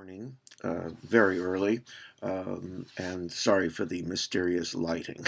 morning, very early, and sorry for the mysterious lighting.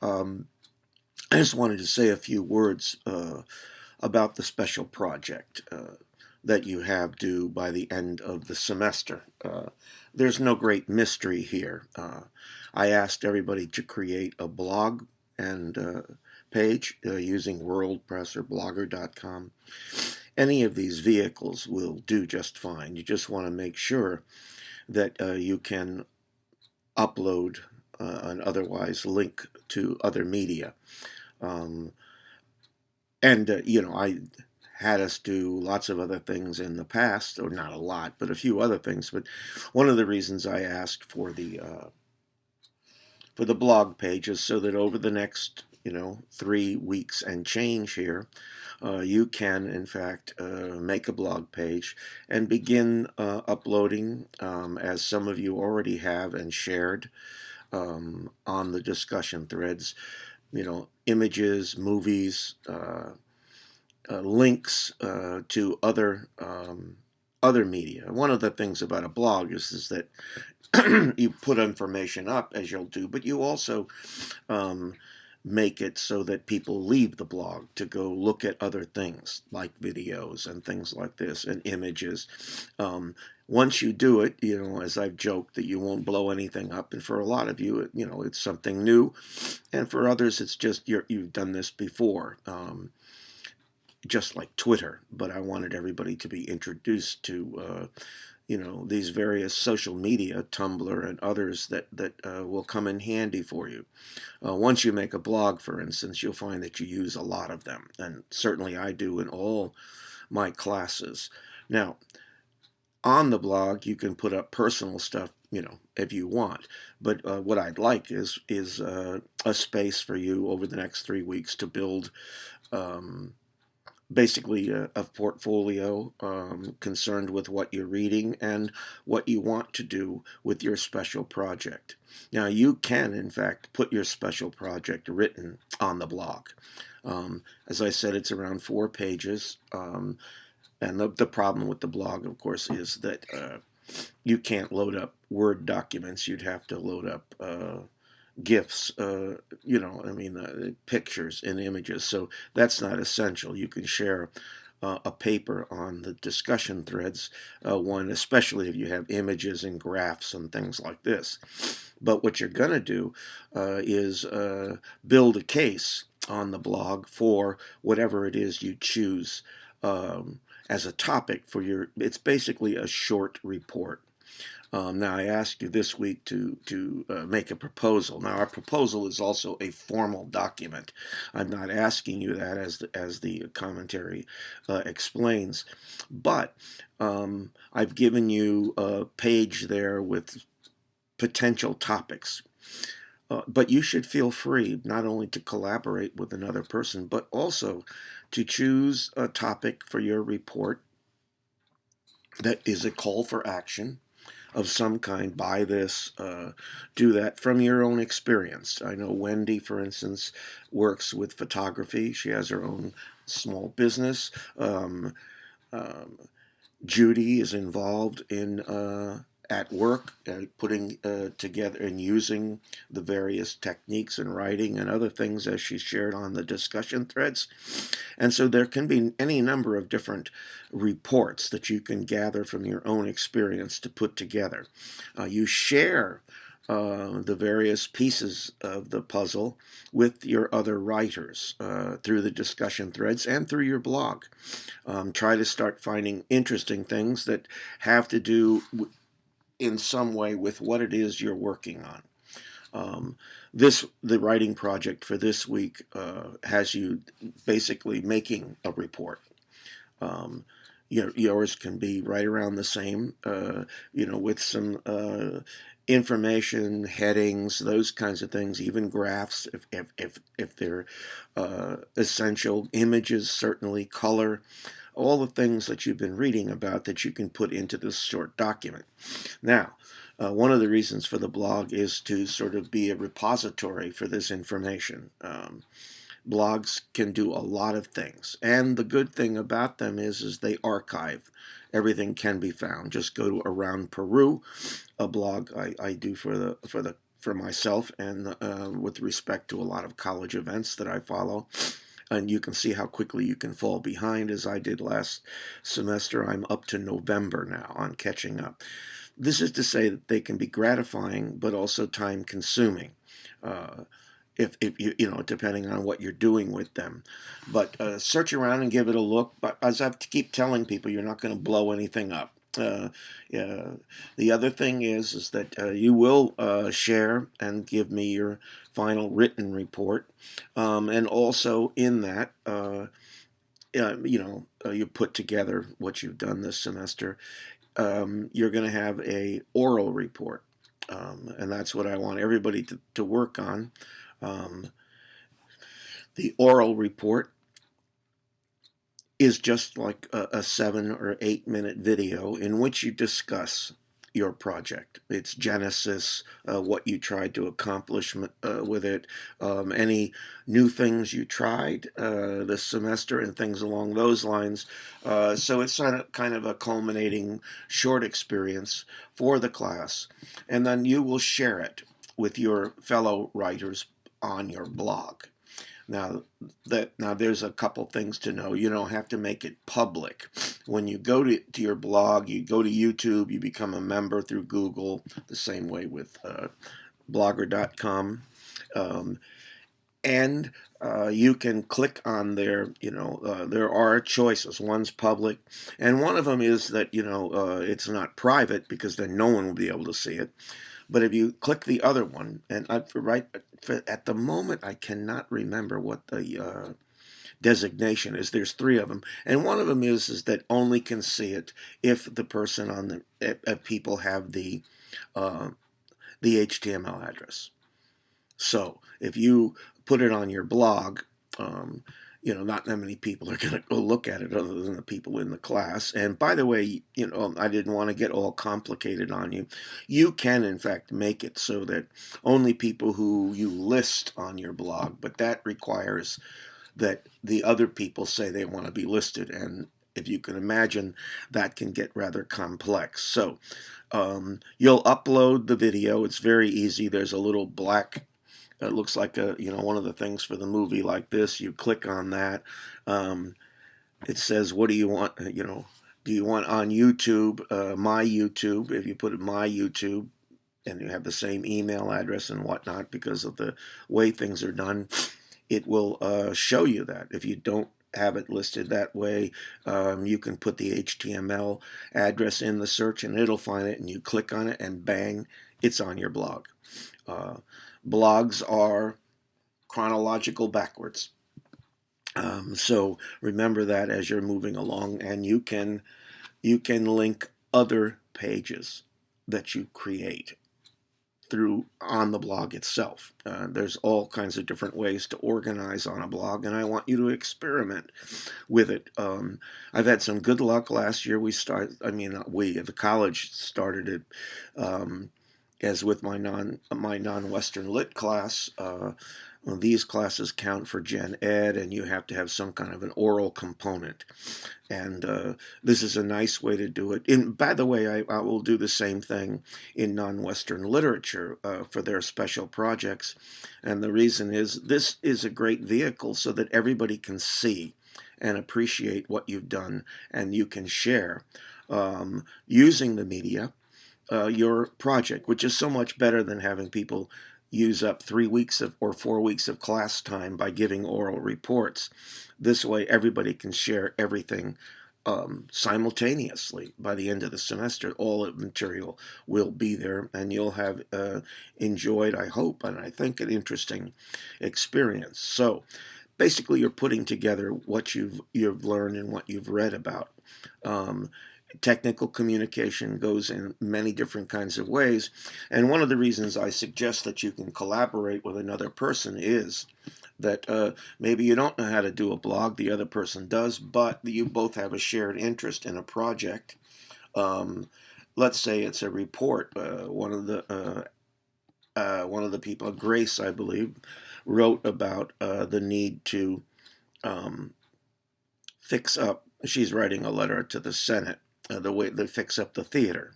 um, I just wanted to say a few words about the special project that you have due by the end of the semester. There's no great mystery here. I asked everybody to create a blog and page using WordPress or Blogger.com. Any of these vehicles will do just fine. You just want to make sure that you can upload and otherwise link to other media. Um, I had us do lots of other things in the past, or not a lot, but a few other things. But one of the reasons I asked for the blog page is so that over the next 3 weeks and change here, you can, in fact, make a blog page and begin uploading, as some of you already have and shared on the discussion threads, images, movies, links to other media. One of the things about a blog is that you put information up, as you'll do, but you also um, make it so that people leave the blog to go look at other things like videos and things like this and images. Once you do it, as I've joked, that you won't blow anything up, and for a lot of you, it's something new, and for others, it's just you've done this before. Just like Twitter, but I wanted everybody to be introduced to these various social media, Tumblr and others that will come in handy for you. Once you make a blog, for instance, you'll find that you use a lot of them, and certainly I do in all my classes. Now, on the blog, you can put up personal stuff, if you want. But what I'd like is a space for you over the next 3 weeks to build. Um, Basically a portfolio concerned with what you're reading and what you want to do with your special project. Now, you can, in fact, put your special project written on the blog. As I said, it's around 4 pages. And the problem with the blog, of course, is that you can't load up Word documents. You'd have to load up GIFs, pictures and images. So that's not essential. You can share a paper on the discussion threads, one, especially if you have images and graphs and things like this. But what you're going to do is build a case on the blog for whatever it is you choose as a topic for it's basically a short report. Now, I asked you this week to make a proposal. Now, our proposal is also a formal document. I'm not asking you that as the commentary explains, but I've given you a page there with potential topics. But you should feel free not only to collaborate with another person, but also to choose a topic for your report that is a call for action of some kind. Buy this, do that from your own experience. I know Wendy, for instance, works with photography. She has her own small business. Um, Judy is involved in at work, putting together and using the various techniques in writing and other things as she shared on the discussion threads. And so there can be any number of different reports that you can gather from your own experience to put together. You share the various pieces of the puzzle with your other writers through the discussion threads and through your blog. Try to start finding interesting things that have to do in some way with what it is you're working on. The writing project for this week has you basically making a report. Yours can be right around the same, with some information, headings, those kinds of things, even graphs if they're essential, images, certainly, color, all the things that you've been reading about that you can put into this short document. Now, one of the reasons for the blog is to sort of be a repository for this information. Blogs can do a lot of things, and the good thing about them is they archive everything can be found. Just go to Around Peru, a blog I do for myself, and with respect to a lot of college events that I follow. And you can see how quickly you can fall behind, as I did last semester. I'm up to November now on catching up. This is to say that they can be gratifying, but also time consuming. Uh, if you know, depending on what you're doing with them. But search around and give it a look. But as I keep telling people, you're not going to blow anything up. Yeah. The other thing is that you will share and give me your final written report, and also in that, you put together what you've done this semester. You're going to have a oral report, and that's what I want everybody to work on. Um, the oral report is just like a 7 or 8 minute video in which you discuss your project, its genesis, what you tried to accomplish with it, any new things you tried this semester, and things along those lines. So it's kind of a culminating short experience for the class, and then you will share it with your fellow writers on your blog. Now there's a couple things to know. You don't have to make it public. When you go to your blog, you go to YouTube, you become a member through Google, the same way with blogger.com. And you can click on there. There are choices. One's public, and one of them is that it's not private, because then no one will be able to see it. But if you click the other one, and at the moment I cannot remember what the designation is. There's 3 of them, and one of them is that only can see it if the person on the if people have the HTML address. So if you put it on your blog, not that many people are going to go look at it other than the people in the class. And by the way, I didn't want to get all complicated on you. You can, in fact, make it so that only people who you list on your blog, but that requires that the other people say they want to be listed. And if you can imagine, that can get rather complex. So you'll upload the video. It's very easy. There's a little black, it looks like one of the things for the movie like this. You click on that. It says, what do you want? Do you want on YouTube, my YouTube? If you put it my YouTube, and you have the same email address and whatnot, because of the way things are done, it will show you that. If you don't have it listed that way, you can put the HTML address in the search and it'll find it, and you click on it and bang, it's on your blog. Blogs are chronological backwards. So remember that as you're moving along, and you can link other pages that you create on the blog itself. There's all kinds of different ways to organize on a blog, and I want you to experiment with it. I've had some good luck. Last year the college started it, as with my non-Western Lit class. These classes count for Gen Ed, and you have to have some kind of an oral component. And this is a nice way to do it. And by the way, I will do the same thing in non-Western literature for their special projects. And the reason is, this is a great vehicle so that everybody can see and appreciate what you've done, and you can share using the media your project, which is so much better than having people use up 3 weeks or 4 weeks of class time by giving oral reports. This way, everybody can share everything simultaneously. By the end of the semester, all the material will be there, and you'll have enjoyed, I hope, and I think, an interesting experience. So basically, you're putting together what you've learned and what you've read about. Technical communication goes in many different kinds of ways, and one of the reasons I suggest that you can collaborate with another person is that maybe you don't know how to do a blog, the other person does, but you both have a shared interest in a project. Let's say it's a report. One of the people, Grace, I believe, wrote about the need to fix up. She's writing a letter to the Senate, the way they fix up the theater.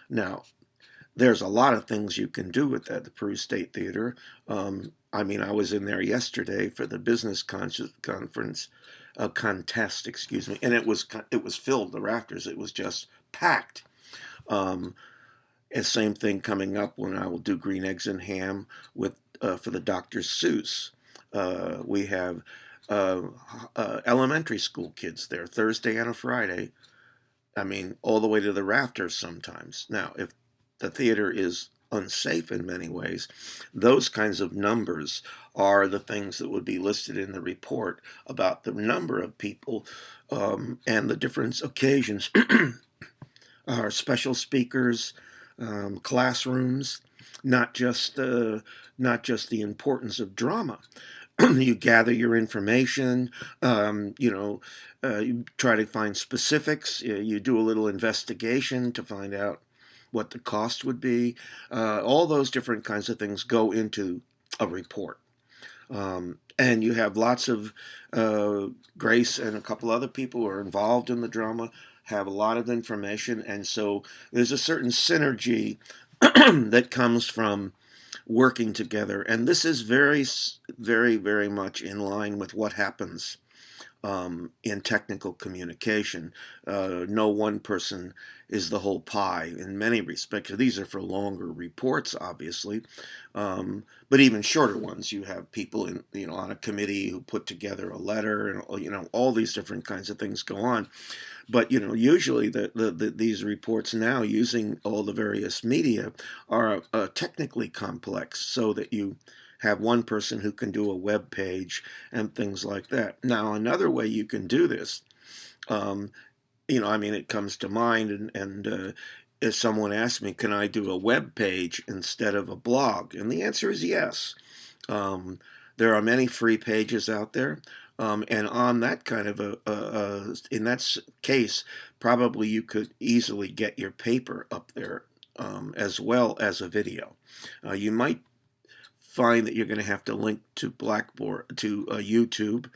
Now, there's a lot of things you can do with that, the Peru State Theater. I mean, I was in there yesterday for the business conference, contest, excuse me, and it was filled, the rafters. It was just packed. Um, and same thing coming up when I will do green eggs and ham with for the Dr. Seuss. We have uh, elementary school kids there Thursday and a Friday. I mean, all the way to the rafters sometimes. Now, if the theater is unsafe in many ways, those kinds of numbers are the things that would be listed in the report about the number of people and the different occasions. Our special speakers, classrooms, not just not just the importance of drama. You gather your information, you try to find specifics, you do a little investigation to find out what the cost would be. All those different kinds of things go into a report. And you have lots of Grace and a couple other people who are involved in the drama have a lot of information, and so there's a certain synergy that comes from working together. And this is very, very, very much in line with what happens in technical communication. No one person is the whole pie in many respects. These are for longer reports, obviously, but even shorter ones. You have people on a committee who put together a letter, and all these different kinds of things go on. But usually these reports now, using all the various media, are technically complex, so that you have one person who can do a web page and things like that. Now, another way you can do this, it comes to mind, and if someone asks me, can I do a web page instead of a blog? And the answer is yes. There are many free pages out there. And on that kind of in that case, probably you could easily get your paper up there as well as a video. You might find that you're going to have to link to Blackboard, to YouTube,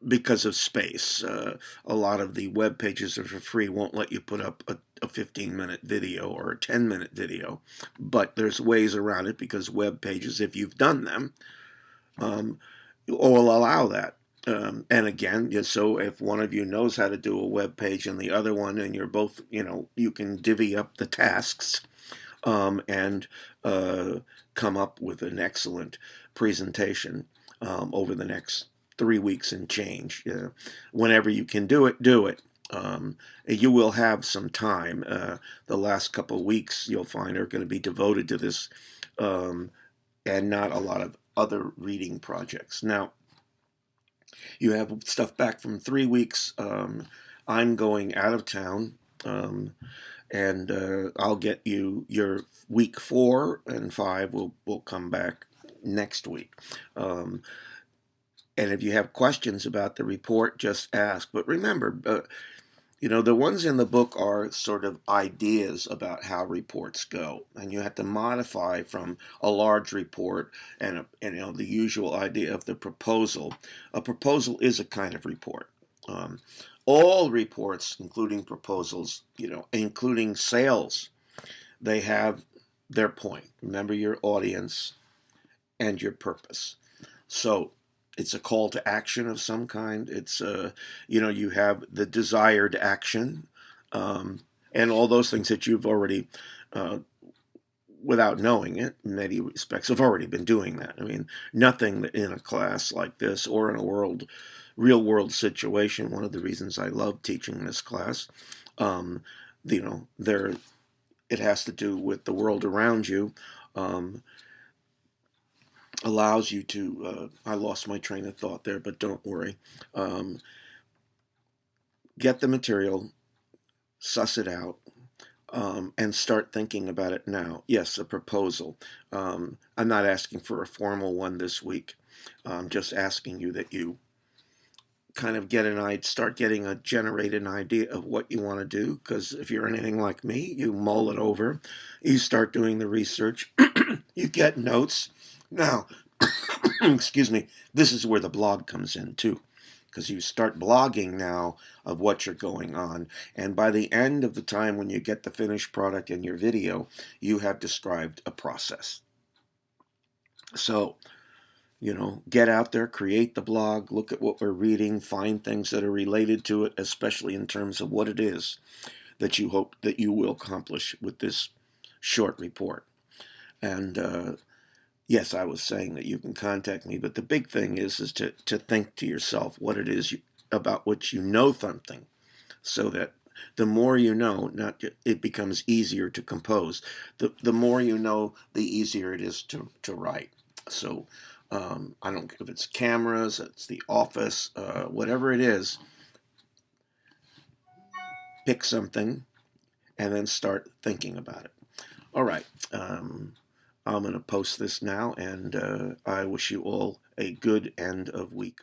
because of space. A lot of the web pages that are for free won't let you put up a 15-minute video or a 10-minute video, but there's ways around it, because web pages, if you've done them, will allow that. And again, so if one of you knows how to do a web page and the other one, and you're both, you can divvy up the tasks, and come up with an excellent presentation over the next 3 weeks and change. Whenever you can do it, do it. You will have some time. The last couple of weeks, you'll find, are going to be devoted to this, and not a lot of other reading projects. Now, you have stuff back from 3 weeks. I'm going out of town, and I'll get you your week 4 and 5 will come back next week. And if you have questions about the report, just ask. But remember, the ones in the book are sort of ideas about how reports go, and you have to modify from a large report and the usual idea of the proposal. A proposal is a kind of report. All reports, including proposals, including sales, they have their point. Remember your audience and your purpose. So it's a call to action of some kind. It's you have the desired action, and all those things that you've already, without knowing it, in many respects, have already been doing that. I mean, nothing in a class like this or in a real world situation. One of the reasons I love teaching this class, there it has to do with the world around you. Allows you to, I lost my train of thought there, but don't worry. Get the material, suss it out, and start thinking about it now. Yes, a proposal. I'm not asking for a formal one this week. I'm just asking you that you kind of generate an idea of what you want to do, because if you're anything like me, you mull it over, you start doing the research, you get notes. Now, excuse me, this is where the blog comes in too. because you start blogging now of what you're going on. And by the end of the time when you get the finished product in your video, you have described a process. So, get out there, create the blog, look at what we're reading, find things that are related to it, especially in terms of what it is that you hope that you will accomplish with this short report. And yes, I was saying that you can contact me, but the big thing is to think to yourself what it is about which you know something, so that the more you know, it becomes easier to compose. The more you know, the easier it is to write. So I don't care if it's cameras, it's the office, whatever it is, pick something and then start thinking about it. All right. I'm going to post this now, and I wish you all a good end of week.